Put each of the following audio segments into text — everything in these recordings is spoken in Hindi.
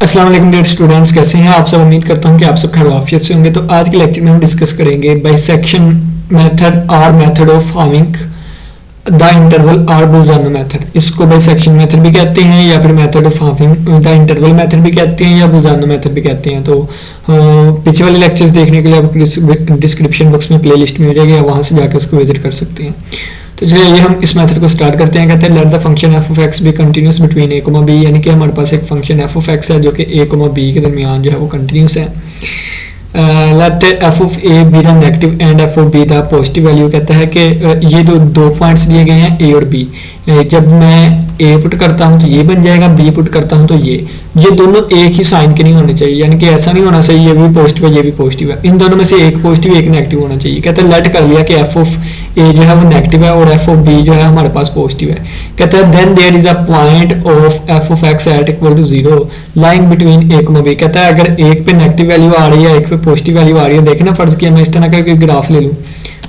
अस्सलाम वालेकुम डियर स्टूडेंट्स, कैसे हैं आप सब। उम्मीद करता हूं कि आप सब खैरियत से होंगे। तो आज के लेक्चर में हम डिस्कस करेंगे बाइसेक्शन मेथड और method of farming the interval और बोजानो मेथड। इसको बाइसेक्शन मेथड भी कहते हैं या फिर method of farming the interval method भी कहते हैं या बोजानो मेथड भी कहते हैं। तो पिछले वाले लेक्चर्स देखने के लिए आप डिस्क्रिप्शन बॉक्स में प्लेलिस्ट में हो जाएगी, वहां से जाकर उसको विजिट कर सकते हैं। तो चलिए ये हम इस मेथड को स्टार्ट करते हैं। कहते हैं let the function F of X be continuous between A comma B, यानी कि हमारे पास एक फंक्शन एफ ऑफ एक्स है जो कि ए कोमा बी के दरमियान जो है वो कंटिन्यूस है। Let F of A be the negative and F of B the positive value. कहता है कि ये दो पॉइंट्स दिए गए हैं ए और बी। जब मैं ए पुट करता हूं तो ये बन जाएगा, बी पुट करता हूं तो ये दोनों एक ही साइन के नहीं होने चाहिए, यानी कि ऐसा नहीं होना चाहिए ये भी पॉजिटिव है ये भी पॉजिटिव है। इन दोनों में से एक पॉजिटिव एक नेगेटिव होना चाहिए। कहते हैं लेट कर लिया कि एफ ऑफ ए जो है वो नेगेटिव है और एफ ऑफ बी जो है हमारे पास पॉजिटिव है। कहता है then there is a point of F of X at equal to 0 lying between A comma B. कहता है अगर एक पे नेगेटिव वैल्यू आ रही है एक पे पॉजिटिव वैल्यू आ रही है, देखना फर्ज किया मैं इस तरह का कोई ग्राफ ले लूं,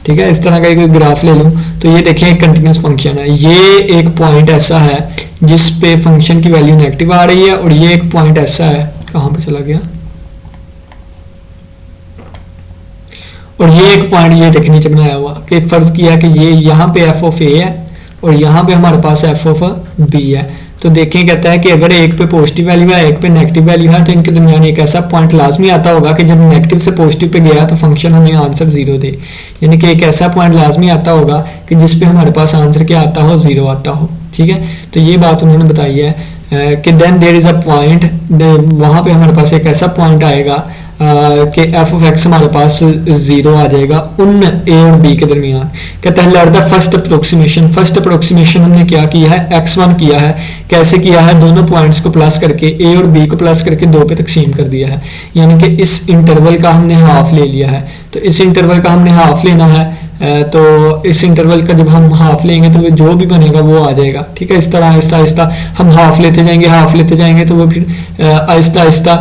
ठीक है, इस तरह का कोई ग्राफ ले लूं तो ये देखिए एक कंटिन्यूस फंक्शन है। ये एक पॉइंट ऐसा है जिस पे फंक्शन की वैल्यू नेगेटिव आ रही है और ये एक पॉइंट ऐसा है, कहां पे चला गया, और ये एक पॉइंट ये देखिए नीचे बनाया हुआ कि फर्ज किया कि ये यहाँ पे एफ ऑफ ए है और यहाँ पे हमारे पास एफ ऑफ बी है। तो देखें कहता है कि अगर एक पे पॉजिटिव वैल्यू है एक पे नेगेटिव वैल्यू है तो इनके दरमियान एक ऐसा पॉइंट लाजमी आता होगा कि जब नेगेटिव से पॉजिटिव पे गया तो फंक्शन हमें आंसर 0 दे, यानी कि एक ऐसा पॉइंट लाजमी आता होगा कि जिस पे हमारे पास आंसर क्या आता हो, 0 आता हो। ठीक है, तो ये बात उन्होंने बताई है कि then there is a point, वहां पे हमारे पास एक ऐसा पॉइंट आएगा कि एफ ऑफ एक्स हमारे पास 0 आ जाएगा उन ए और बी के दरमियान। कहता है let the first approximation. First approximation हमने क्या किया है, x1 किया है। कैसे किया है, दोनों पॉइंट्स को प्लस करके ए और बी को प्लस करके 2 पे तकसीम कर दिया है, यानी कि इस इंटरवल का हमने हाफ ले लिया है। तो इस इंटरवल का हमने हाफ लेना है, तो इस इंटरवल का जब हम हाफ लेंगे तो जो भी बनेगा वो आ जाएगा। ठीक है, इस तरह आहिस्ता आहिस्ता हम हाफ लेते जाएंगे तो वो फिर आहिस्ता आहिस्ता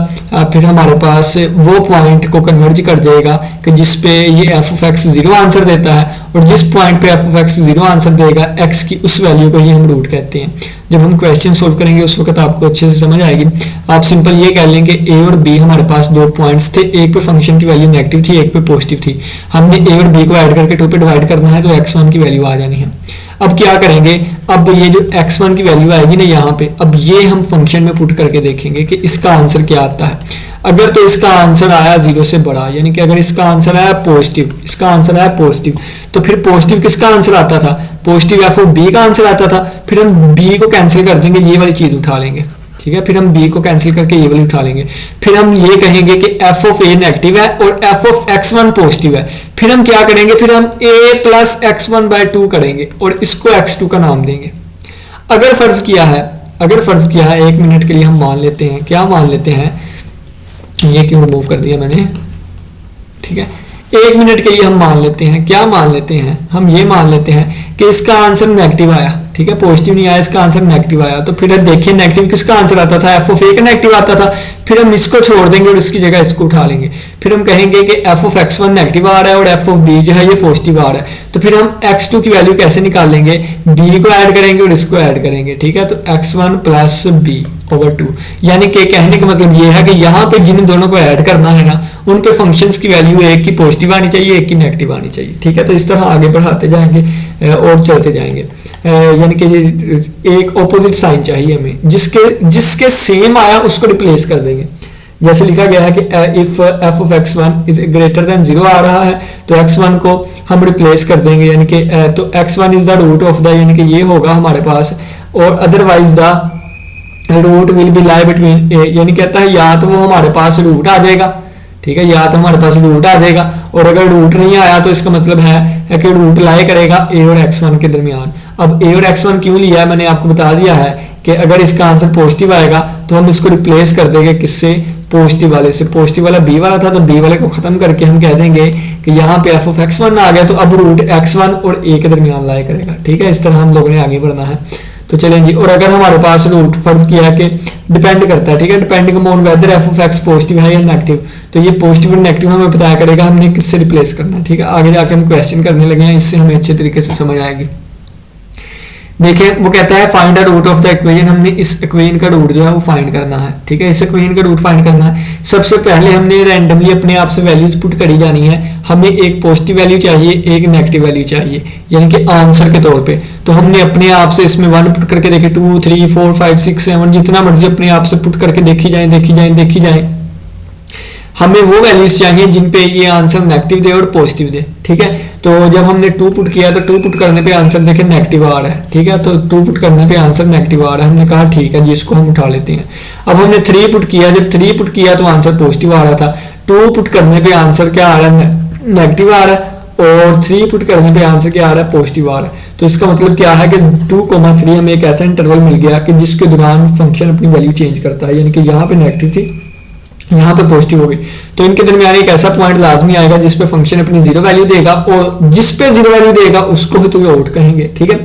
फिर हमारे पास वो पॉइंट को कन्वर्ज कर जाएगा कि जिस पे ये एफ ऑफ एक्स 0 आंसर देता है और जिस पॉइंट पे एफ ऑफ एक्स 0 आंसर देगा एक्स की उस वैल्यू को ही हम रूट कहते हैं। जब हम क्वेश्चन सोल्व करेंगे उस वक्त आपको अच्छे से समझ आएगी। आप सिंपल ये कह लेंगे ए और बी हमारे पास 2 पॉइंट्स थे, एक पे फंक्शन की वैल्यू नेगेटिव थी एक पे पॉजिटिव थी। हमने ए और बी को ऐड करके 2 पे डिवाइड करना है तो x1 की वैल्यू आ जानी है। अब क्या करेंगे, अब ये जो x1 की वैल्यू आएगी ना यहाँ पे, अब ये हम फंक्शन में पुट करके देखेंगे कि इसका आंसर क्या आता है। अगर तो इसका आंसर आया 0 से बड़ा, यानी कि अगर इसका आंसर आया पॉजिटिव, इसका आंसर आया पॉजिटिव, तो फिर पॉजिटिव किसका आंसर आता था, पॉजिटिव एफ ऑफ बी का आंसर आता था। फिर हम बी को कैंसिल कर देंगे, ये वाली चीज उठा लेंगे। ठीक है, फिर हम बी को कैंसिल करके ये वाली उठा लेंगे। फिर हम ये कहेंगे कि एफ ऑफ ए नेगेटिव है और एफ ऑफ एक्स1 पॉजिटिव है। फिर हम क्या करेंगे, फिर हम ए प्लस x1/2 करेंगे और इसको x2 का नाम देंगे। अगर फर्ज किया है 1 मिनट के लिए हम मान लेते हैं, क्या मान लेते हैं, ये क्यों रिमूव कर दिया मैंने, ठीक है, 1 मिनट के लिए हम मान लेते हैं, क्या मान लेते हैं, हम ये मान लेते हैं कि इसका आंसर नेगेटिव आया। ठीक है, पॉजिटिव नहीं आया, इसका आंसर नेगेटिव आया। तो फिर देखिए नेगेटिव किसका आंसर आता था, एफ ऑफ ए का नेगेटिव आता था। फिर हम इसको छोड़ देंगे और इसकी जगह इसको उठा लेंगे। फिर हम कहेंगे कि एफ ऑफ x1 नेगेटिव आ रहा है और एफ ऑफ बी जो है ये पॉजिटिव आ रहा है। तो फिर हम x2 की वैल्यू कैसे निकालेंगे, b को ऐड करेंगे और इसको ऐड करेंगे। ठीक है, तो x1 प्लस b/2, यानी कि कहने का मतलब ये है कि यहाँ पे जिन दोनों को ऐड करना है ना, उन पे फंक्शंस की वैल्यू एक की पॉजिटिव आनी चाहिए एक की नेगेटिव आनी चाहिए। ठीक है, तो इस तरह आगे बढ़ाते जाएंगे और चलते जाएंगे, यानी कि एक ऑपोजिट साइन चाहिए हमें, जिसके सेम आया उसको रिप्लेस कर देंगे। जैसे लिखा गया है कि if F of x1 is greater than 0 आ रहा है तो x1 को हम रिप्लेस कर देंगे, यानी कि तो x1 is the root of the, यानी कि ये होगा हमारे पास, और otherwise the root will be lie between a, यानी कहता है या तो वो हमारे पास रूट आ जाएगा, ठीक है, या तो हमारे पास रूट आ जाएगा, और अगर रूट नहीं आया तो इसका मतलब है कि रूट लाई करेगा ए और x1 के दरमियान। अब ए और x1 क्यों लिया है, मैंने आपको बता दिया है कि अगर इसका आंसर पॉजिटिव आएगा तो हम इसको रिप्लेस कर देंगे किससे, पॉजिटिव वाले से। पॉजिटिव वाला बी वाला था तो बी वाले को खत्म करके हम कह देंगे कि यहाँ पे एफ ऑफ x1 आ गया तो अब रूट x1 और ए के दरमियान लाई करेगा। ठीक है, इस तरह हम लोगों ने आगे बढ़ना है। तो चलें जी, और अगर हमारे पास रूट फर्ज किया कि डिपेंड करता है, ठीक है, depending upon weather F of x positive है या नेगेटिव, तो ये पॉजिटिव और नेगेटिव हमें बताया करेगा हमने किससे रिप्लेस करना है। ठीक है, आगे जाके हम क्वेश्चन करने लगे हैं, इससे हमें अच्छे तरीके से समझ आएगी। देखिए वो कहता है find the root of the equation, हमने इस इक्वेशन का रूट जो है वो फाइंड करना है, ठीक है, इस इक्वेशन का रूट फाइंड करना है। सबसे पहले हमने रैंडमली अपने आप से वैल्यूज पुट करी जानी है, हमें एक पॉजिटिव वैल्यू चाहिए, एक नेगेटिव वैल्यू चाहिए, यानी कि आंसर के तौर पे। तो हमने अपने आप से इसमें 1 पुट करके देखे, 2 3 4 5 6 7 जितना मर्जी अपने आप से पुट करके देखी जाए, हमें वो वैल्यूज चाहिए जिन पे ये आंसर नेगेटिव दे और पॉजिटिव दे, ठीक है। तो जब हमने 2 पुट किया तो 2 पुट करने पे आंसर देखे नेगेटिव आ रहा है, ठीक है, तो 2 पुट करने पे आंसर नेगेटिव आ रहा है, हमने कहा ठीक है जी इसको हम उठा लेते हैं। अब हमने 3 पुट किया, जब 3 पुट किया तो आंसर पॉजिटिव आ रहा था, 2 पुट करने पे आंसर क्या आ रहा है, नेगेटिव आ रहा है, और 3 पुट करने पे आंसर क्या आ रहा है, पॉजिटिव आ रहा है। तो इसका मतलब क्या है कि 2,3 हमें एक ऐसा इंटरवल मिल गया कि जिसके दौरान फंक्शन अपनी वैल्यू चेंज करता है, यानी कि यहाँ पे नेगेटिव थी, यहाँ पे पॉजिटिव हो गई। तो इनके दरमियान एक ऐसा पॉइंट लाजमी आएगा जिस पे फंक्शन अपनी जीरो वैल्यू देगा, और जिस पे जीरो वैल्यू देगा उसको ही तो आउट कहेंगे, ठीक है।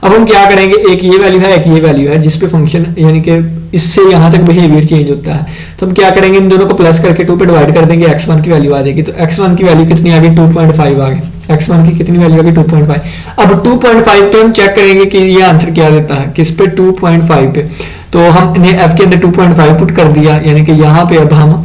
अब हम क्या करेंगे, एक ये वैल्यू है, एक ये वैल्यू है, जिस पे फंक्शन यानी कि इससे यहाँ तक बिहेवियर चेंज होता है। तो हम क्या करेंगे, इन दोनों को प्लस करके 2 पे डिवाइड कर देंगे, x1 की वैल्यू आ जाएगी। तो x1 की वैल्यू कितनी आ गई, 2.5 आ गई। x1 की कितनी वैल्यू आ गई, 2.5। अब 2.5 पे हम चेक करेंगे कि ये आंसर क्या देता है, किस पे, 2.5 पे। तो हमने f के अंदर 2.5 पुट कर दिया, यानी कि यहाँ पे अब हम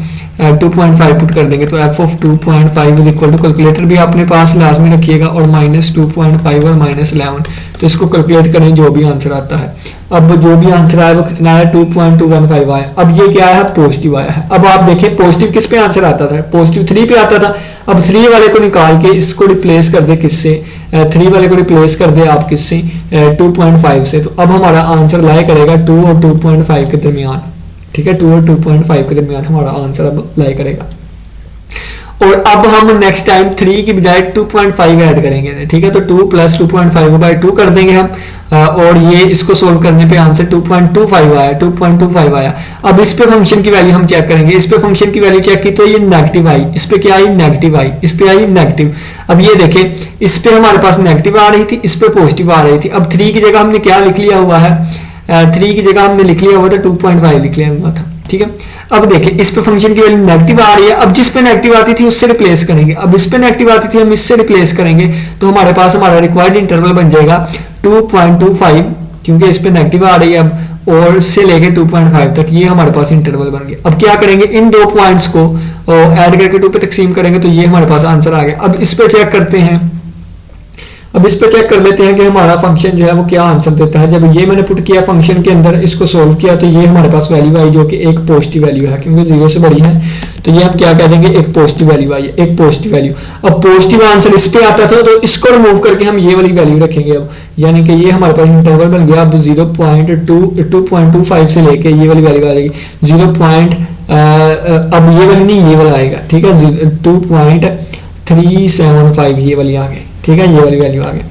2.5 पुट कर देंगे। तो f of 2.5 is equal to, calculator भी अपने पास लाजमी रखिएगा, और -2.5 और -11, तो इसको कैलकुलेट करें जो भी आंसर आता है। अब जो भी आंसर आया वो कितना है, 2.215 आया। अब ये क्या है, पॉजिटिव आया है। अब आप देखें पॉजिटिव किस पे आंसर आता था, पॉजिटिव 3 पे आता था। अब 3 वाले को निकाल के इसको रिप्लेस कर दे किससे, 3 वाले को रिप्लेस कर दे आप किससे, 2.5 से। तो अब हमारा आंसर लाई करेगा 2 और 2.5 के दरमियान, ठीक है, 2 और 2.5 के दरमियान हमारा आंसर अब लाई करेगा। और अब हम नेक्स्ट टाइम 3 की बजाय 2.5 ऐड करेंगे, ठीक है। तो 2 + 2.5/2 कर देंगे हम, और ये इसको सोल्व करने पे आंसर 2.25 आया। अब इस पे फंक्शन की वैल्यू हम चेक करेंगे, इस पे फंक्शन की वैल्यू चेक की तो ये नेगेटिव आई, इस पे क्या आई, नेगेटिव आई, इस पे आई नेगेटिव। अब ये देखें, इस पे हमारे पास नेगेटिव आ रही थी, इस पे पॉजिटिव आ रही थी। अब 3 की जगह हमने क्या लिख लिया हुआ है, 3 की जगह हमने लिख लिया हुआ था 2.5 लिख लिया हुआ था, ठीक है। अब देखिए इस पे फंक्शन की वैल्यू नेगेटिव आ रही है, अब जिस पे नेगेटिव आती थी उससे रिप्लेस करेंगे। अब इस पे नेगेटिव आती थी, हम इससे रिप्लेस करेंगे, तो हमारे पास हमारा रिक्वायर्ड इंटरवल बन जाएगा 2.25, क्योंकि इस पे नेगेटिव आ रही है अब, और से लेके 2.5 तक ये हमारे पास इंटरवल बन गया। अब क्या करेंगे, इन 2 पॉइंट्स को ऐड करके 2 पे तकसीम करेंगे, तो ये हमारे पास आंसर आ गया। अब इस पे चेक करते हैं, अब इस पे चेक कर लेते हैं कि हमारा फंक्शन जो है वो क्या आंसर देता है। जब ये मैंने पुट किया फंक्शन के अंदर, इसको सोल्व किया, तो ये हमारे पास वैल्यू आई जो कि एक पॉजिटिव वैल्यू है, क्योंकि 0 से बड़ी है। तो ये हम क्या कह देंगे, एक पॉजिटिव वैल्यू आई, एक पॉजिटिव वैल्यू। अब पॉजिटिव आंसर इस पे आता था, तो इसको रिमूव करके हम ये वाली वैल्यू रखेंगे अब, यानी कि ये हमारे पास इंटरवल बन गया। अब 2.25 से लेके ये वाली वैल्यू आ जाएगी 0. अब ये वाली नहीं, ये वाला आएगा, ठीक है, 2.375 ये वाली आ गई, ठीक है, ये वाली वैल्यू आ गई।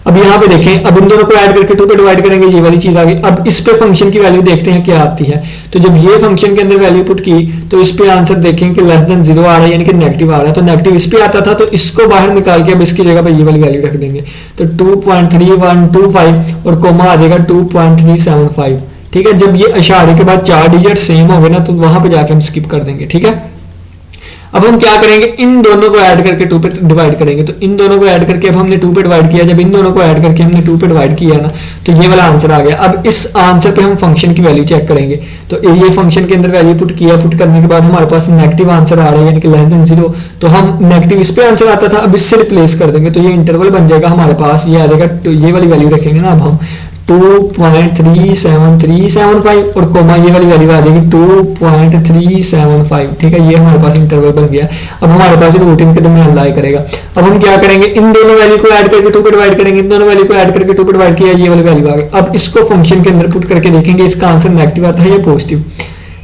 अब यहाँ पे देखें, अब इन दोनों को ऐड करके 2 पे डिवाइड करेंगे, ये वाली चीज आ गई। अब इस पे फंक्शन की वैल्यू देखते हैं क्या आती है। तो जब ये फंक्शन के अंदर वैल्यू पुट की, तो इस पे आंसर देखें कि <0 आ रहा है, यानी कि नेगेटिव आ रहा है। तो नेगेटिव इस पे आता था, तो इसको बाहर निकाल के अब इसकी जगह पे ये वाली वैल्यू रख देंगे। तो 2.3125 और कोमा आ जाएगा 2.375, ठीक है। जब ये अशारे के बाद 4 डिजिट सेम हो गए ना, तो वहां पे जाके हम स्किप कर देंगे, ठीक है। अब हम क्या करेंगे, इन दोनों को ऐड करके 2 पे डिवाइड करेंगे। तो इन दोनों को ऐड करके अब हमने 2 पे डिवाइड किया, जब इन दोनों को ऐड करके हमने 2 पे डिवाइड किया ना, तो ये वाला आंसर आ गया। अब इस आंसर पे हम फंक्शन की वैल्यू चेक करेंगे। तो ये फंक्शन के अंदर वैल्यू पुट किया, पुट करने के बाद हमारे पास नेगेटिव आंसर आ रहा है, यानी कि <0। तो हम नेगेटिव इस पे आंसर आता था, अब इससे रिप्लेस कर देंगे, तो ये इंटरवल बन जाएगा हमारे पास, ये आ जाएगा। तो ये वाली वैल्यू रखेंगे ना अब हम 2.37375 और कोमा ये वाली वैल्यू आ जाएगी 2.375, ठीक है। ये हमारे पास इंटरवल बन गया। अब हमारे पास रूट इनके दरमियान लाई करेगा। अब हम क्या करेंगे, इन दोनों वैल्यू को ऐड करके 2 पे डिवाइड करेंगे, इन दोनों वैल्यू को ऐड करके 2 पे डिवाइड किया, ये वाली वैल्यू आ गई। अब इसको फंक्शन के अंदर पुट करके देखेंगे इसका आंसर नेगेटिव आता है या पॉजिटिव,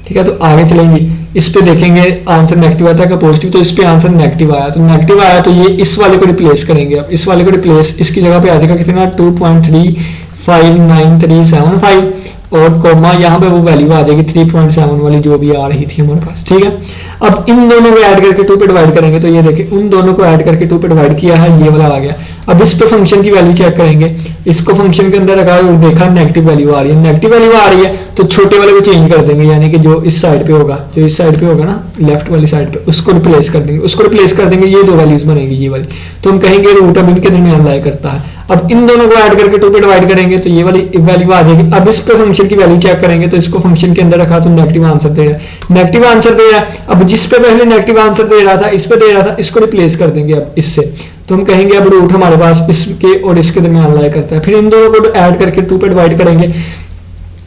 ठीक है। तो आगे चलेंगे, इस पे देखेंगे आंसर नेगेटिव आता है क्या पॉजिटिव। तो इस पे आंसर नेगेटिव आया, तो नेगेटिव आया तो ये इस वाले को रिप्लेस करेंगे। अब इस वाले को रिप्लेस, इसकी जगह पे आ जाएगा कितना 2.35975 और कोमा यहाँ पे वो वैल्यू आ जाएगी 3.7 वाली जो भी आ रही थी हमारे पास, ठीक है। अब इन दोनों को ऐड करके 2 पे डिवाइड करेंगे, तो ये देखिए उन दोनों को ऐड करके 2 पे डिवाइड किया है, ये वाला आ गया। अब इस पे फंक्शन की वैल्यू चेक करेंगे, इसको फंक्शन के अंदर रखा और देखा नेगेटिव वैल्यू आ रही है, नेगेटिव वैल्यू आ रही है, तो छोटे वाले को चेंज कर देंगे, यानी कि जो इस साइड पे होगा, जो इस साइड पे होगा ना लेफ्ट वाली साइड पे, उसको रिप्लेस कर देंगे, ये 2 वैल्यूज बनेगी ये वाली। तो हम कहेंगे रूट अब इनके दरमियान लाई करता है। अब इन दोनों को ऐड करके 2 पे डिवाइड करेंगे तो ये वाली वैल्यू आ जाएगी। अब इस पे फंक्शन की वैल्यू चेक करेंगे तो इसको फंक्शन के अंदर रखा तो नेगेटिव आंसर दे रहा है, नेगेटिव आंसर दे रहा है। अब जिस पे पहले नेगेटिव आंसर दे रहा था इस पे दे रहा था, इसको रिप्लेस कर देंगे अब इससे, तो हम कहेंगे अब रूट हमारे पास इसके और इसके दरमियान लाई करता है। फिर इन दोनों को ऐड करके 2 पे डिवाइड करेंगे,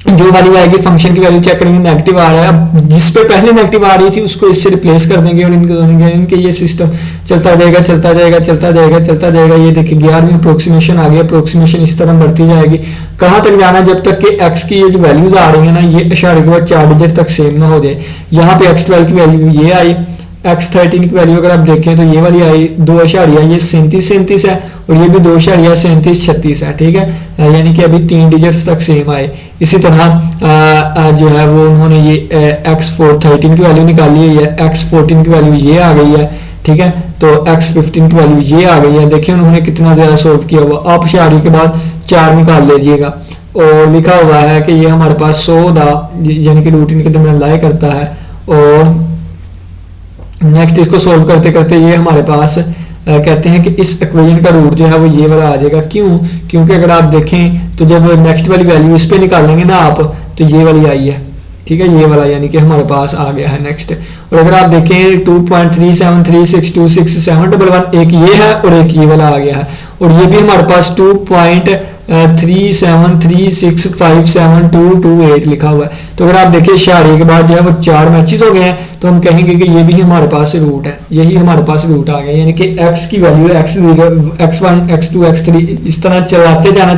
जो वैल्यू आएगी फंक्शन की वैल्यू चेक करेंगे, नेगेटिव आ रहा है, अब जिस पे पहले नेगेटिव आ रही थी उसको इससे रिप्लेस कर देंगे और इनके ये सिस्टम चलता जाएगा चलता जाएगा चलता जाएगा चलता जाएगा। ये देखिए 11वीं अप्रोक्सीमेशन आ गई, अप्रोक्सीमेशन इस तरह बढ़ती जाएगी। कहाँ तक जाना, जब तक कि एक्स की ये जो वैल्यूज आ रही है ना ये इशारे के बाद 4 डिजिट तक सेम ना हो जाए। यहाँ पे x12 की वैल्यू ये आई, x13 की वैल्यू अगर आप देखें तो ये वाली आई 2.37 है और ये भी 2.3736 है, ठीक है, यानी कि अभी 3 डिजिट्स तक सेम आए। इसी तरह जो है वो उन्होंने ये x13 की वैल्यू निकाली है, x14 की वैल्यू ये आ गई है, ठीक है, तो x15 की वैल्यू ये आ गई है। देखिए उन्होंने कितना ज्यादा सोल्व किया हुआ। आप इशारे के बाद 4 निकाल लीजिएगा और लिखा हुआ है कि ये हमारे पास 100 यानी कि रूटीन के दरमियान लाई करता है। और नेक्स्ट इसको सोल्व करते करते ये हमारे पास कहते हैं कि इस इक्वेशन का रूट जो है वो ये वाला आ जाएगा। क्यों? क्योंकि अगर आप देखें तो जब नेक्स्ट वाली वैल्यू इस पे निकालेंगे ना आप तो ये वाली आई है, ठीक है, ये वाला यानी कि हमारे पास आ गया है नेक्स्ट। और अगर आप देखें 2.3736267111 एक ये है और एक ये वाला आ गया है और ये भी हमारे पास 2.3736572228 लिखा हुआ है। तो अगर आप देखिए इशारे के बाद जो है वो 4 मैचेस हो गए हैं तो हम कहेंगे कि ये भी हमारे पास रूट है, यही हमारे पास रूट आ गया, यानी कि x की value x0 x1 x2 x3 इस तरह चलाते जाना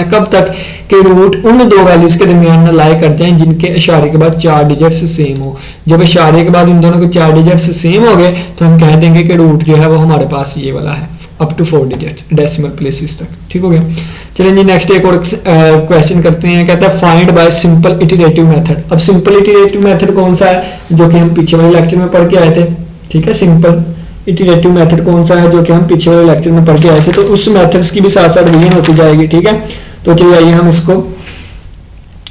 कब तक कि रूट उन दो वैल्यूज के दरमियान लाई कर जाएं जिनके इशारे के बाद 4 डिजिट्स सेम हो। जब इशारे के बाद इन दोनों के 4 डिजिट्स सेम हो गए तो हम कह देंगे कि रूट जो है वो हमारे पास ये वाला है up to 4 digit decimal places तक, ठीक हो गया। चलिए जी नेक्स्ट एक और क्वेश्चन करते हैं। कहता है find by simple iterative method. अब सिंपल इटरेटिव मेथड कौन सा है, जो कि हम पीछे वाले लेक्चर में पढ़ के आए थे, ठीक है। सिंपल इटरेटिव मेथड कौन सा है जो कि हम पीछे वाले लेक्चर में पढ़ के आए थे, तो उस मेथड्स की भी साथ साथ रिवीजन होती जाएगी, ठीक है। तो चलिए आइए हम इसको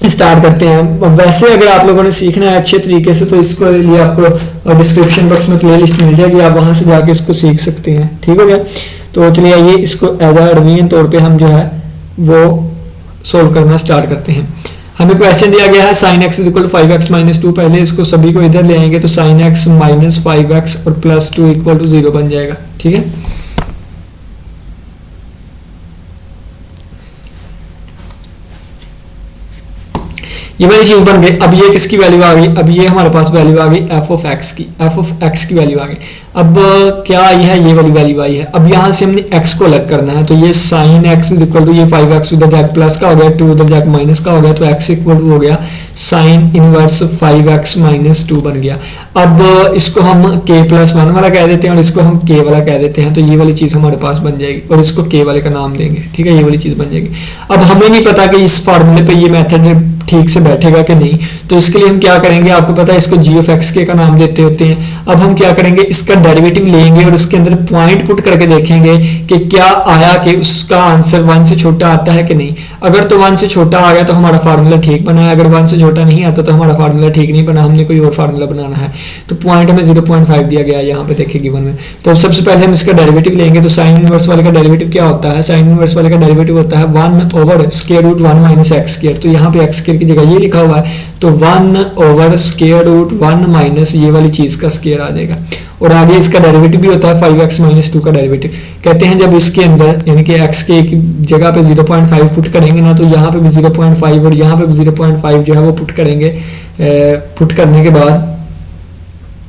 स्टार्ट करते हैं। वैसे अगर आप लोगों ने सीखना है अच्छे तरीके से तो इसको लिए आपको डिस्क्रिप्शन बॉक्स में प्लेलिस्ट मिल जाएगी, आप वहां से जाके इसको सीख सकते हैं, ठीक हो गया। तो चलिए आइए इसको एज अ रिवीजन तौर पे हम जो है वो सोल्व करना स्टार्ट करते हैं। हमें क्वेश्चन दिया गया है sin x equal to 5x minus 2। पहले इसको सभी को इधर ले आएंगे तो sin x माइनस 5x और प्लस 2 इक्वल टू 0 बन जाएगा, ठीक है। ये वाली चीज बन गई। अब ये किसकी वैल्यू आ गई, अब ये हमारे पास वैल्यू आ गई f ऑफ x की वैल्यू आ गई। अब क्या आई है, ये वाली वैल्यू आई है। अब यहाँ से हमने x को अलग करना है तो ये sin x इक्वल टू ये 5x उधर जाके प्लस का हो गया, 2 उधर जाके माइनस का हो गया, तो x इक्वल टू हो गया sin इनवर्स 5x माइनस 2 बन गया। अब इसको हम k प्लस 1 वाला कह देते हैं और इसको हम k वाला कह देते हैं, तो ये वाली चीज हमारे पास बन जाएगी और इसको k वाले का नाम देंगे, ठीक है, ये वाली चीज बन जाएगी। अब हमें नहीं पता कि इस फॉर्मूले पे ये मेथड ठीक से बैठेगा कि नहीं, तो इसके लिए हम क्या करेंगे, आपको पता है इसको g ऑफ x k का नाम देते होते हैं। अब हम क्या करेंगे, इसका डेरिवेटिव लेंगे और उसके अंदर पॉइंट पुट करके देखेंगे कि क्या आया कि उसका आंसर 1 से छोटा आता है कि नहीं। अगर तो 1 से छोटा आ गया तो हमारा फार्मूला ठीक बना है, अगर 1 से छोटा नहीं आता तो हमारा फार्मूला ठीक नहीं बना, हमने कोई और फार्मूला बनाना है। तो पॉइंट हमें 0.5 दिया गया है यहाँ पे, देखिए गिवन में। तो अब सबसे पहले हम इसका डेरिवेटिव लेंगे तो साइन इनवर्स वाले का डेरिवेटिव क्या होता है, साइन इनवर्स वाले का डेरिवेटिव होता है 1 over square root 1 minus X square. तो यहाँ पे एक्स स्क्वायर की जगह ये लिखा हुआ है तो 1 ओवर स्क्वायर रूट 1 माइनस ये वाली चीज का स्क्वायर आ जाएगा। और आगे इसका डेरिवेटिव भी होता है 5x माइनस 2 का डेरिवेटिव। कहते हैं जब इसके अंदर यानी कि x के एक जगह पे 0.5 पुट करेंगे ना तो यहाँ पे भी 0.5 और यहाँ पे भी 0.5 जो है वो पुट करेंगे। पुट करने के बाद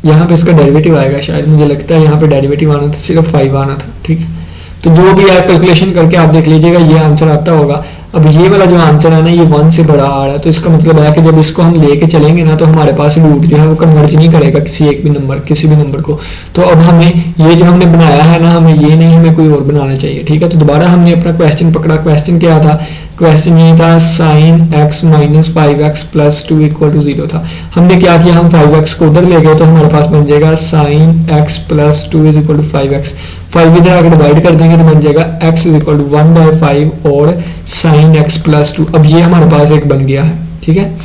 यहाँ पे इसका डेरिवेटिव आएगा, शायद मुझे लगता है यहाँ पे डेरिवेटिव आना था सिर्फ 5 आना था, ठीक है। तो जो भी है कैलकुलेशन करके आप देख लीजिएगा ये आंसर आता होगा। अब ये वाला जो आंसर है ना ये 1 से बड़ा आ रहा है, तो इसका मतलब है कि जब इसको हम लेके चलेंगे ना तो हमारे पास रूट जो है वो कन्वर्ज नहीं करेगा किसी एक भी नंबर, किसी भी नंबर को। तो अब हमें ये जो हमने बनाया है ना, हमें ये नहीं, हमें कोई और बनाना चाहिए, ठीक है। तो दोबारा हमने अपना क्वेश्चन पकड़ा। क्वेश्चन क्या था, क्वेश्चन ये था sin x minus 5x plus 2 equal to 0 था। हमने क्या किया, हम 5x को उधर ले गए तो हमारे पास बन जाएगा sin x plus 2 is equal to 5x। 5 इधर आकर डिवाइड कर देंगे तो बन जाएगा x इज इक्वल टू 1/5 और sin x प्लस 2। अब ये हमारे पास एक बन गया है, ठीक है।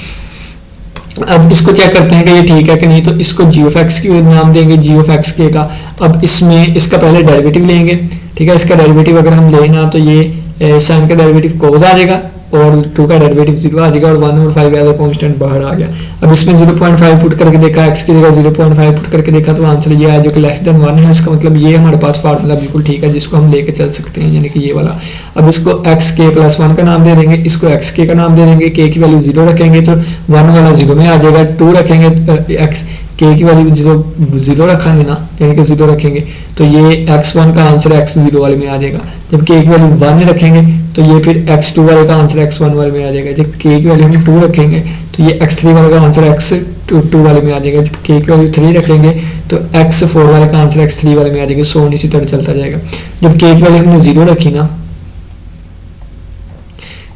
अब इसको चेक करते हैं कि ये ठीक है कि नहीं, तो इसको g ऑफ x की नाम देंगे, g ऑफ x के का। अब इसमें इसका पहले डेरिवेटिव लेंगे, ठीक है। इसका डेरिवेटिव अगर हम लेना तो ये साइन का डेरिवेटिव cos आ जाएगा और 2 का डेरिवेटिव 0 आ जाएगा और 1 और 5 एज अ कांस्टेंट बाहर आ गया। अब इसमें 0.5 पुट करके देखा, x की जगह 0.5 पुट करके देखा तो आंसर ये आया जो कि लेस देन 1 है। इसका मतलब ये हमारे पास फार्मूला बिल्कुल ठीक है जिसको हम लेके चल सकते हैं, यानी कि ये वाला। अब इसको xk+1 का नाम दे देंगे, इसको xk का नाम दे देंगे, k की वैल्यू 0 रखेंगे तो 1 वाला 0 में आ जाएगा, 2 रखेंगे x k की वैल्यू 0 रखेंगे ना, यानी कि 0 रखेंगे तो ये x1 का आंसर x0 वाले में आ जाएगा। जब k की वैल्यू 1 रखेंगे तो ये फिर x2 वाले का आंसर x1 वाले में आ जाएगा। जब k की वैल्यू हम 2 रखेंगे तो ये x3 वाले का आंसर x2 वाले में आ जाएगा। जब k की वैल्यू 3 रखेंगे तो x4 वाले का आंसर x3 वाले में आ जाएगा। सो इसी तरह चलता जाएगा। जब k की वैल्यू हमने 0 रखी ना,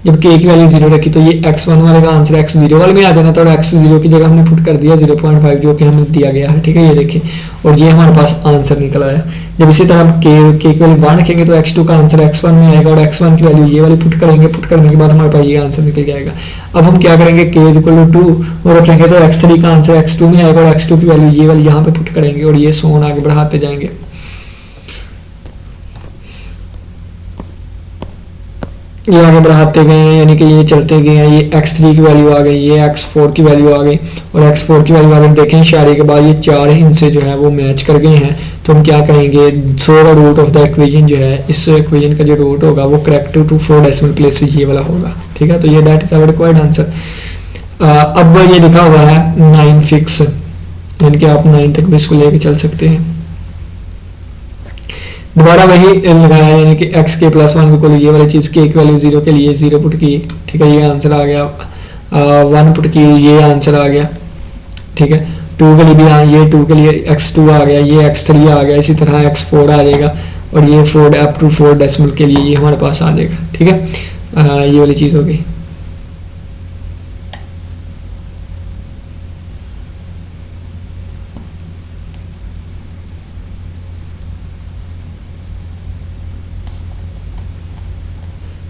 जब k की वैल्यू 0 रखी तो ये x1 वाले का आंसर x0 वाले में आ जाना था और x0 की जगह हमने पुट कर दिया 0.5 जो कि हमें दिया गया है, ठीक है, ये देखिए, और ये हमारे पास आंसर निकल आया। जब इसी तरह k की वैल्यू 1 रखेंगे तो x2 का आंसर x1 में आएगा और x1 की वैल्यू ये वाली पुट करेंगे, पुट करने के बाद हमारे पास ये आंसर निकल जाएगा। अब हम क्या करेंगे, k = 2 और रखेंगे तो x3 का आंसर x2 में आएगा और x2 की वैल्यू ये वाली यहाँ पे पुट करेंगे और ये सोन आगे बढ़ाते जाएंगे। ये आगे बढ़ाते गए हैं, यानी कि ये चलते गए हैं, ये x3 की वैल्यू आ गई, ये x4 की वैल्यू आ गई और x4 की वैल्यू अगर देखें इशारे के बाद ये 4 इनसे जो है वो मैच कर गए हैं तो हम क्या कहेंगे, so the root of the equation जो है, इस इक्वेशन का जो रूट होगा वो करेक्ट टू 4 डेसिमल प्लेसेस ये वाला होगा, ठीक है। तो ये that is our required answer. अब ये लिखा हुआ है 9 फिक्स, यानी कि आप 9 तक भी इसको लेके चल सकते हैं। दोबारा वही लगाया, यानी कि xk+1 को ये वाली चीज़ k की वैल्यू 0 के लिए 0 पुट की, ठीक है, ये आंसर आ गया। 1 पुट की, ये आंसर आ गया, ठीक है। 2 के लिए भी ये 2 के लिए x2 आ गया, ये x3 आ गया, इसी तरह x4 आ जाएगा और ये 4 अप टू 4 डेसिमल के लिए ये हमारे पास आ जाएगा, ठीक है। ये वाली चीज़ हो गई।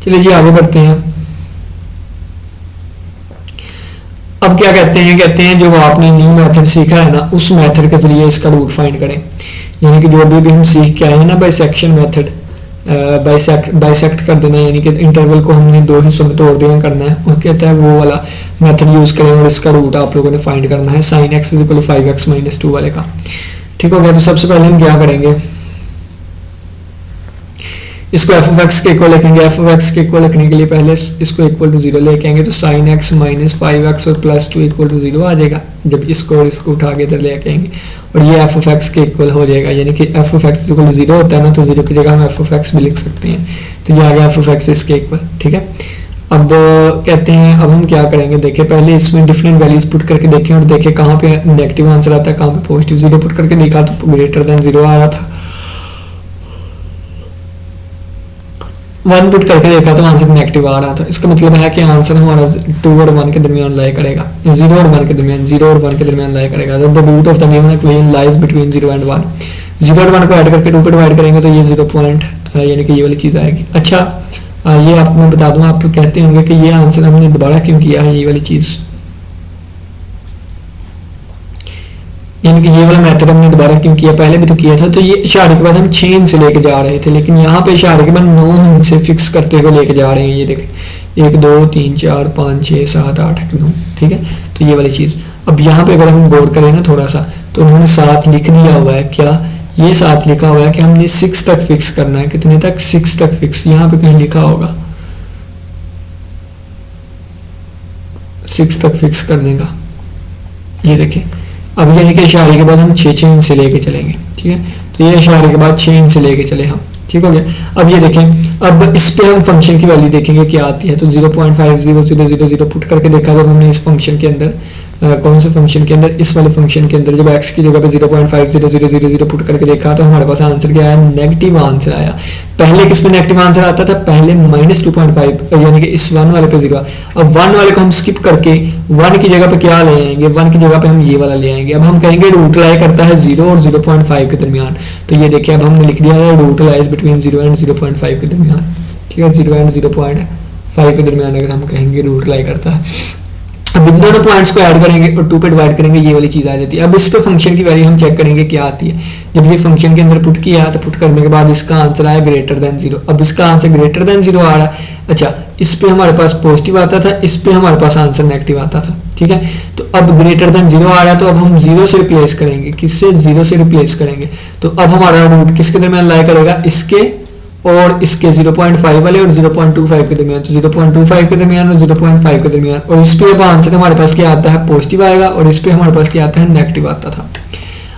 चलिए जी आगे बढ़ते हैं। अब क्या कहते हैं जो आपने न्यू मेथड सीखा है ना, उस मेथड के जरिए इसका रूट फाइंड करें। यानी कि जो भी हम सीख के आए हैं ना बाइसेक्शन मेथड, बाइसेक्ट कर देना, यानी कि इंटरवल को हमने 2 हिस्सों में तोड़ देना करना है, वो कहता है वो वाला मेथड यूज करें और इसका रूट आप लोगों ने फाइंड करना है sin x = 5x - 2 वाले का। ठीक हो गया। तो सबसे पहले हम क्या करेंगे, इसको f(x) के इक्वल लिखेंगे। f(x) के इक्वल लिखने के लिए पहले इसको इक्वल टू 0 लेके आएंगे तो sin x - 5x और +2 = 0 आ जाएगा। जब इसको और इसको उठा के इधर लेके आएंगे और ये f(x) के इक्वल हो जाएगा, यानी कि f(x) = 0 होता है ना, तो 0 की जगह हम f(x) भी लिख सकते हैं। तो ये आ गया f(x) इसके इक्वल, ठीक है। अब कहते हैं अब हम क्या करेंगे, देखिए पहले इसमें डिफरेंट वैल्यूज पुट करके देखें और देखें कहाँ पे नेगेटिव आंसर आता है, कहाँ पे पॉजिटिव। 0 पुट करके देखा तो >0 आ रहा था, 1 पुट करके देखा तो आंसर नेगेटिव आ रहा था। इसका मतलब है कि आंसर हमारा 2 और 1 के दरमियान लाई करेगा, 0 और 1 के दरमियान, 0 और 1 के दरमियान लाई करेगा। The root of the given equation lies between 0 and 1। 0 और 1 को ऐड करके 2 को डिवाइड करेंगे तो ये 0 पॉइंट यानी कि ये वाली चीज़ आएगी। अच्छा ये आपको मैं बता दूं, आप कहते होंगे कि ये आंसर हमने दोबारा क्यों किया है, ये वाली चीज़, यानी कि ये वाला मेथड हमने दोबारा क्यों किया, पहले भी तो किया था। तो ये इशारे के बाद हम चेन से लेके जा रहे थे, लेकिन यहाँ पे इशारे के बाद 9 से फिक्स करते हुए लेके जा रहे हैं। ये देखें 1 2 3 4 5 6 7 8 9, ठीक है। तो ये वाली चीज़ अब यहाँ पे अगर हम गौर करें ना थोड़ा सा, तो उन्होंने 7 लिख दिया हुआ है। क्या ये 7 लिखा हुआ है कि हमने 6 तक फिक्स करना है, कितने तक, 6 तक फिक्स। यहाँ पे कहीं लिखा होगा 6 तक फिक्स करने का, ये देखें। अब यानी कि इशारे के बाद हम 6 चेन से लेके चलेंगे, ठीक है। तो ये इशारे के बाद चेन से लेके चले हम, ठीक हो गया। अब ये देखें, अब इस पे हम फंक्शन की वैल्यू देखेंगे क्या आती है। तो 0.5000 पुट करके देखा जब हमने इस फंक्शन के अंदर, कौन से फंक्शन के अंदर, इस वाले फंक्शन के अंदर, जब x की जगह पे 0.5000 पुट करके देखा तो हमारे पास आंसर क्या आया, नेगेटिव आंसर आया। पहले किस पे नेगेटिव आंसर आता था, पहले -2.5 यानी कि इस 1 वाले पे 0। अब 1 वाले को हम स्किप करके 1 की जगह पे क्या ले आएंगे, 1 की जगह पे हम ये वाला ले आएंगे। अब हम कहेंगे रूट लाई करता है 0 और 0.5 के दरमियान। तो ये देखिए अब हमने लिख दिया है रूट लाइज बिटवीन 0 एंड 0.5 के दरमियान, ठीक है। 0 एंड 0.5 के दरमियान अगर हम कहेंगे रूट लाई करता है। अब इन दोनों पॉइंट्स को ऐड करेंगे और 2 पे डिवाइड करेंगे, ये वाली चीज आ जाती है। अब इस पे फंक्शन की वैल्यू हम चेक करेंगे क्या आती है। जब ये फंक्शन के अंदर पुट किया तो पुट करने के बाद इसका आंसर आया ग्रेटर देन 0। अब इसका आंसर ग्रेटर देन 0 आ रहा है। अच्छा, इस पे हमारे पास पॉजिटिव आता था, इस पे हमारे पास आंसर नेगेटिव आता था, ठीक है। तो अब ग्रेटर देन 0 आ रहा है, तो अब हम 0 से रिप्लेस करेंगे। किससे? 0 से रिप्लेस करेंगे। तो अब हमारा रूट किसके दरमियान लाई करेगा? इसके और इसके 0.5 वाले और 0.25 के दरमियान। तो 0.25 के दरमियान और 0.5 के दरमियान। और इस पे अब आंसर हमारे पास क्या आता है? पॉजिटिव आएगा। और इस पे हमारे पास क्या आता है? नेगेटिव आता था।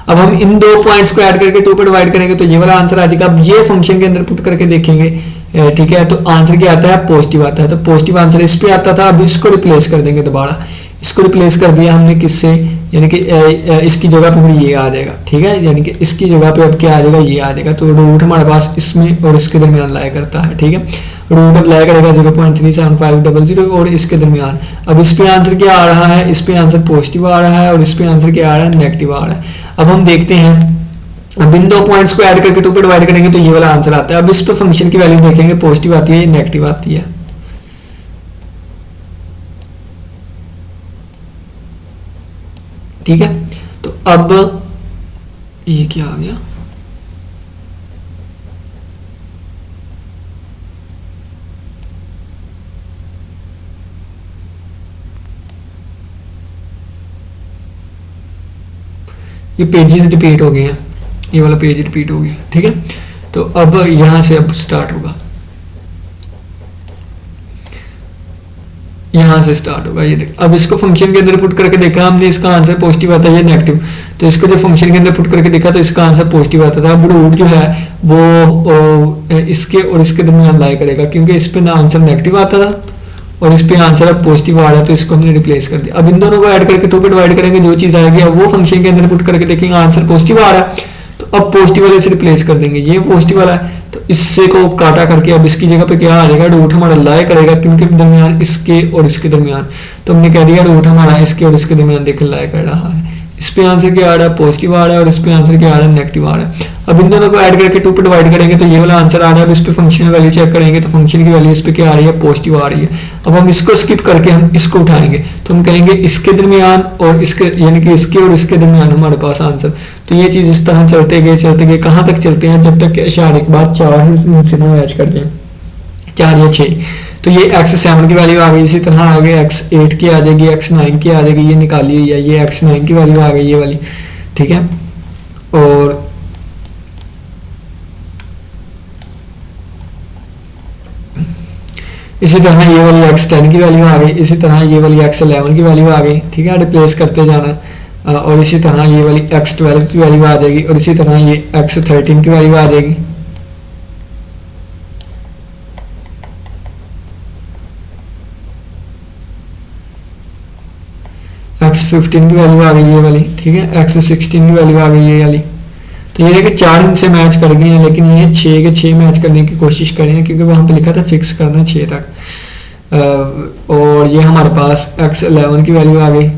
अब हम इन दो पॉइंट्स को ऐड करके 2 पे डिवाइड करेंगे तो ये वाला आंसर आ जाएगा। अब ये फंक्शन के अंदर पुट करके देखेंगे, ठीक है, तो आंसर क्या आता है? पॉजिटिव आता है। तो पॉजिटिव आंसर इस पे आता था। अब इसको रिप्लेस कर देंगे दोबारा। इसको रिप्लेस कर दिया हमने किससे? यानी कि इसकी जगह पे ये आ जाएगा, ठीक है। यानी कि इसकी जगह पे अब क्या आ जाएगा? ये आ जाएगा। तो रूट हमारे पास इसमें और इसके दरमियान लाया करता है, ठीक है। रूट अब लाया करेगा 0.37500 और इसके दरमियान। अब इस पे आंसर क्या आ रहा है? इस पे आंसर पॉजिटिव आ रहा है और इस पे आंसर क्या आ रहा है? नेगेटिव आ रहा है। अब हम देखते हैं, अब इन दो पॉइंट्स को ऐड करके 2 पे डिवाइड करेंगे तो ये वाला आंसर आता है। अब इस पे फंक्शन की वैल्यू देखेंगे, पॉजिटिव आती है या नेगेटिव आती है। ठीक है, तो अब ये क्या आ गया? ये पेजेस रिपीट हो गए हैं, ये वाला पेज रिपीट हो गया, ठीक है। तो अब यहां से अब स्टार्ट होगा, यहां से स्टार्ट होगा। ये देख, अब इसको फंक्शन के अंदर पुट करके देखा हमने, इसका आंसर पॉजिटिव आता है या नेगेटिव। तो इसको जो फंक्शन के अंदर पुट करके देखा तो इसका आंसर पॉजिटिव आता था। अब रूट जो है वो इसके और इसके दरमियान लाई करेगा, क्योंकि इस पे ना आंसर नेगेटिव आता था और इस पे आंसर अब पॉजिटिव आ रहा है, तो इसको हमने रिप्लेस कर दिया। अब इन दोनों को ऐड करके 2 पे डिवाइड करेंगे, जो चीज आएगी अब वो फंक्शन के अंदर पुट करके देखेंगे, आंसर पॉजिटिव आ रहा है, तो अब पॉजिटिव वाले से रिप्लेस कर देंगे। ये पॉजिटिव वाला है तो इससे को काटा करके अब इसकी जगह पे क्या आ जाएगा? रूट हमारा लाया करेगा, क्योंकि दरमियान इसके और इसके दरमियान। तो हमने कह दिया रूट हमारा इसके और इसके दरमियान देख लाया कर रहा है। इस पे आंसर क्या आ रहा है? पॉजिटिव आ रहा है और इस पे आंसर क्या आ रहा है? नेगेटिव आ रहा है। अब इन दोनों को ऐड करके 2 पे डिवाइड करेंगे तो ये वाला आंसर आ रहा है। अब इस पे फंक्शन वैल्यू चेक करेंगे तो फंक्शन की वैल्यू इस पे क्या आ रही है? पॉजिटिव आ रही है। अब हम इसको स्किप करके हम इसको उठाएंगे तो हम कहेंगे इसके दरमियान और इसके, यानी कि इसके और इसके दरमियान हमारे पास आंसर। तो ये चीज इस तरह चलते गए कहाँ तक चलते हैं? जब तक इशारे के बाद 4 से मैच कर जाए, 4 या 6। तो ये x7 की वैल्यू आ गई, इसी तरह आगे x8 की आ जाएगी, x9 की आ जाएगी, ये निकाली हुई है, ये x9 की वैल्यू आ गई ये वाली, ठीक है। और इसी तरह ये वाली x10 की वैल्यू आ गई, इसी तरह ये वाली x11 की वैल्यू आ गई, ठीक है। रिप्लेस करते जाना और इसी तरह ये वाली x12 की वैल्यू आ जाएगी और इसी तरह ये x13 की वैल्यू आ जाएगी। x15 की वैल्यू आ गई ये वाली, ठीक है। x16 की वैल्यू आ गई ये वाली। तो ये देखिए 4 इनसे मैच कर गए हैं, लेकिन ये 6 के 6 मैच करने की कोशिश कर रहे हैं, क्योंकि वहां पे लिखा था फिक्स करना 6 तक। और ये हमारे पास x11 की वैल्यू आ गई,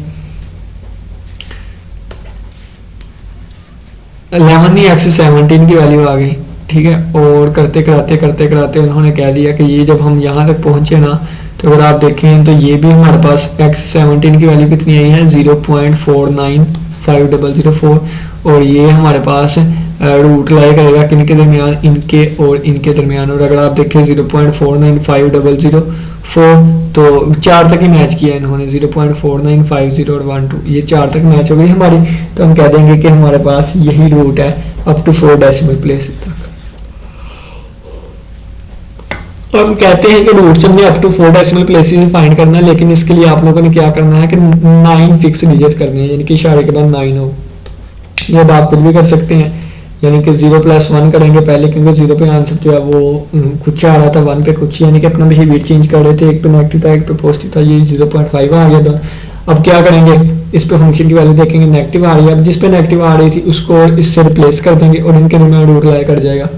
11 नहीं x17 की वैल्यू आ गई, ठीक है। और करते कराते उन्होंने कह दिया कि ये जब हम यहाँ तक पहुंचे ना, तो अगर आप देखें तो ये भी हमारे पास x17 की वैल्यू कितनी आई है? 0.495004। और ये हमारे पास रूट लाई करेगा किनके दरमियान? इनके और इनके दरमियान। और अगर आप देखें 0.495004, तो 4 तक ही मैच किया इन्होंने, 0.4950 और 12, ये 4 तक मैच हो गई हमारी। तो हम कह देंगे कि हमारे पास यही रूट है अप टू 4 डेसिमल प्लेसेस तक। और हम कहते हैं कि रूट हमने up to 4 decimal places find करना है, लेकिन इसके लिए आप लोगों ने क्या करना है कि 9 फिक्स डिजिट करने हैं, यानी कि इशारे के बाद 9 हो। ये अब आप खुद भी कर सकते हैं, यानी कि 0+1 करेंगे पहले, क्योंकि 0 पे आंसर जो है वो कुछ आ रहा था, 1 पे कुछ, यानी कि अपना बिहेवियर चेंज कर रहे थे, एक पे नेगेटिव था एक पे पॉजिटिव था, ये 0.5 आ गया दोनों। अब क्या करेंगे? इस पे फंक्शन की वैल्यू देखेंगे, नेगेटिव आ रही है। अब जिस पे नेगेटिव आ रही थी उसको इससे रिप्लेस कर देंगे और इनके दरमियान रूट लाया कर जाएगा,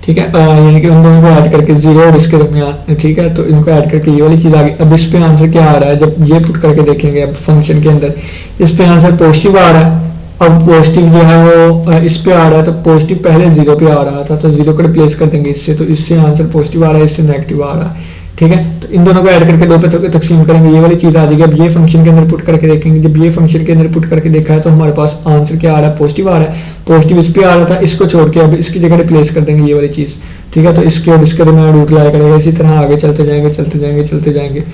ठीक है। यानी कि उन दोनों को ऐड करके 0 और इसके दरमियान, ठीक है। तो इनको ऐड करके ये वाली चीज आ गई। अब इस पे आंसर क्या आ रहा है? जब ये पुट करके देखेंगे अब फंक्शन के अंदर, इस पे आंसर पॉजिटिव आ रहा है। अब पॉजिटिव जो है वो इस पे आ रहा है, तो पॉजिटिव पहले 0 पे आ रहा था, तो 0 को रिप्लेस कर देंगे इससे, तो इससे आंसर पॉजिटिव आ रहा है, इससे नेगेटिव आ रहा है, ठीक है। तो इन दोनों को ऐड करके 2 पे तकसीम करेंगे, ये वाली चीज़ आ जाएगी। अब ये फंक्शन के अंदर पुट करके देखेंगे, जब ये फंक्शन के अंदर पुट करके देखा है तो हमारे पास आंसर क्या आ रहा है, पॉजिटिव आ रहा है। पॉजिटिव इस पे आ रहा था, इसको छोड़ के अब इसकी जगह रिप्लेस कर देंगे ये वाली चीज़, ठीक है। तो इसके और इसके दरमियान रूट लाया करेगा, इसी तरह आगे चलते जाएंगे चलते जाएंगे चलते जाएंगे।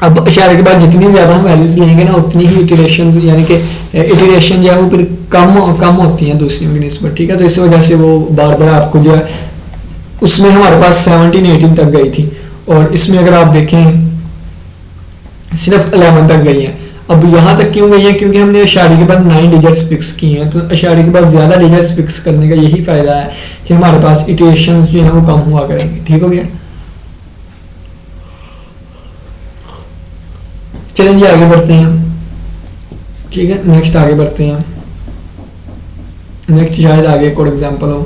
अब इशारे के बाद जितनी ज़्यादा हम वैल्यूज लेंगे ना उतनी ही इटरेशन, यानी कि इटरेशन जो है वो फिर कम होती हैं दूसरियों की निस्बत, ठीक है। तो इस वजह से वो बार बार आपको जो है, उसमें हमारे पास 17-18 तक गई थी और इसमें अगर आप देखें सिर्फ 11 तक गई है। अब यहाँ तक क्यों गई है, क्योंकि हमने इशारे के बाद 9 डिजिट्स फिक्स किए हैं। तो इशारे के बाद ज़्यादा डिजिट्स फिक्स करने का यही फ़ायदा है कि हमारे पास इटरेशंस जो है वो कम हुआ करेंगे, ठीक हो गया। चलें जी आगे बढ़ते हैं, ठीक है। नेक्स्ट आगे बढ़ते हैं, नेक्स्ट शायद आगे एक और एग्जांपल हो,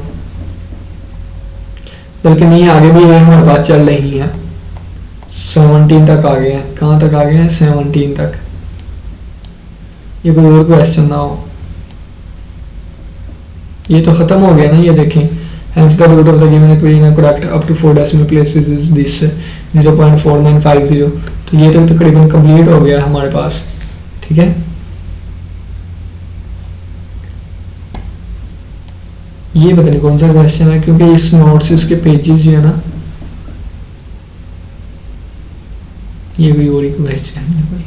बल्कि नहीं आगे भी ये हमारे पास चल रही है। 17 तक आ गए हैं, कहाँ तक आ गए हैं, 17 तक। ये कोई और क्वेश्चन ना हो, ये तो खत्म हो गया ना, ये देखें। Hence the root of the given equation correct up to 4 decimal places is this 0.4950। तो ये तो तकरीबन कंप्लीट हो गया हमारे पास, ठीक है। ये पता नहीं कौन सा क्वेश्चन है, क्योंकि इस नोट्स इसके पेजेस जो है ना, ये कोई और ही क्वेश्चन है कोई।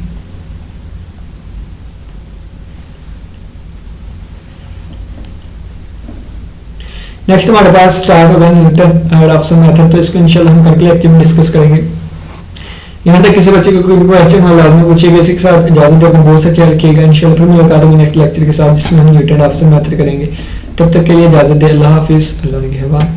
नेक्स्ट हमारे पास स्टार्ट होगा न्यूटन रैप्सन मेथड। तो इसको इंशाल्लाह हम करके लेक्चर में डिस्कस करेंगे। यहाँ तक किसी बच्चे को कोई भी क्वेश्चन हो लाजमी पूछिएगा। इसी के साथ इजाजत देकर बहुत सा ख्याल रखिएगा। इंशाल्लाह फिर मुलाकात होगी नेक्स्ट लेक्चर के साथ जिसमें हम न्यूटन रैप्सन मेथड करेंगे। तब तक के लिए इजाजत दे, अल्लाह हाफिज़, अल्लाह निगहबान।